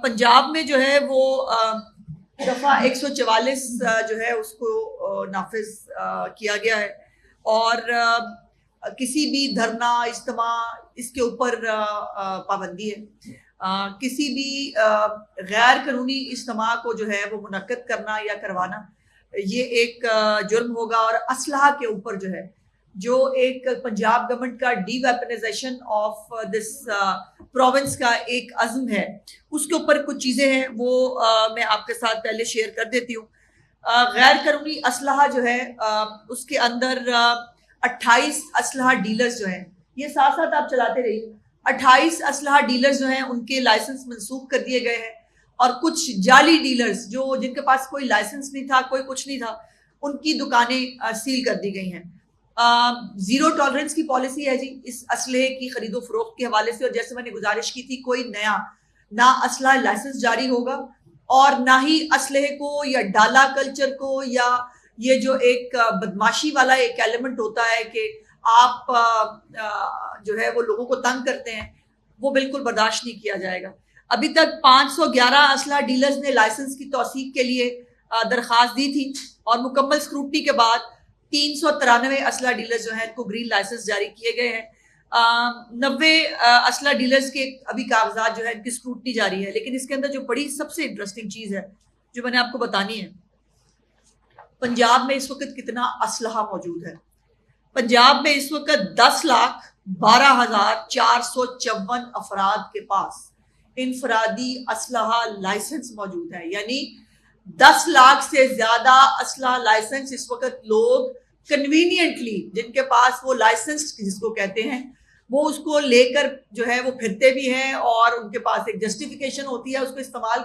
पंजाब में जो है वो दफ़ा 144 जो है उसको नाफिज किया गया है और किसी भी धरना इज्तिमा इसके ऊपर पाबंदी है। किसी भी गैर कानूनी इज्तिमा को जो है वो मुनक्कद करना या करवाना ये एक जुर्म होगा और असलहा के ऊपर जो है जो एक पंजाब गवर्नमेंट का डीवेपनाइजेशन ऑफ दिस प्रोविंस का एक अज़्म है उसके ऊपर कुछ चीज़ें हैं वो मैं आपके साथ पहले शेयर कर देती हूँ। गैर कानूनी असलहा जो है उसके अंदर 28 असलहा डीलर्स जो हैं, ये साथ साथ आप चलाते रहिए, 28 असलहा डीलर्स जो हैं उनके लाइसेंस मनसूख कर दिए गए हैं और कुछ जाली डीलर्स जो जिनके पास कोई लाइसेंस नहीं था, कोई कुछ नहीं था, उनकी दुकानें सील कर दी गई हैं। जीरो टॉलरेंस की पॉलिसी है जी इस असलहे की खरीदो फरोख्त के हवाले से, और जैसे मैंने गुजारिश की थी कोई नया ना असलहा लाइसेंस जारी होगा और ना ही असलहे को या डाला कल्चर को या ये जो एक बदमाशी वाला एक एलिमेंट होता है कि आप जो है वो लोगों को तंग करते हैं, वो बिल्कुल बर्दाश्त नहीं किया जाएगा। अभी तक 511 असलहा डीलर्स ने लाइसेंस की तौसीक के लिए दरख्वास्त दी थी और मुकम्मल स्क्रूटनी के बाद 393 असलहा डीलर्स जो हैं इनको ग्रीन लाइसेंस जारी किए गए हैं। 90 असलहा डीलर्स के अभी कागजात जो है इनकी स्क्रूटनी जारी है। लेकिन इसके अंदर जो बड़ी सबसे इंटरेस्टिंग चीज़ है जो मैंने आपको बतानी है, पंजाब में इस वक्त कितना असलहा मौजूद है। पंजाब में इस वक्त 10,12,454 अफराद के पास इनफरादी असलहा लाइसेंस मौजूद है, यानी 10 लाख से ज्यादा असलहा लाइसेंस इस वक्त लोग कन्वीनियंटली जिनके पास वो लाइसेंस जिसको कहते हैं वो उसको लेकर जो है वो फिरते भी हैं और उनके पास एक जस्टिफिकेशन होती है उसको इस्तेमाल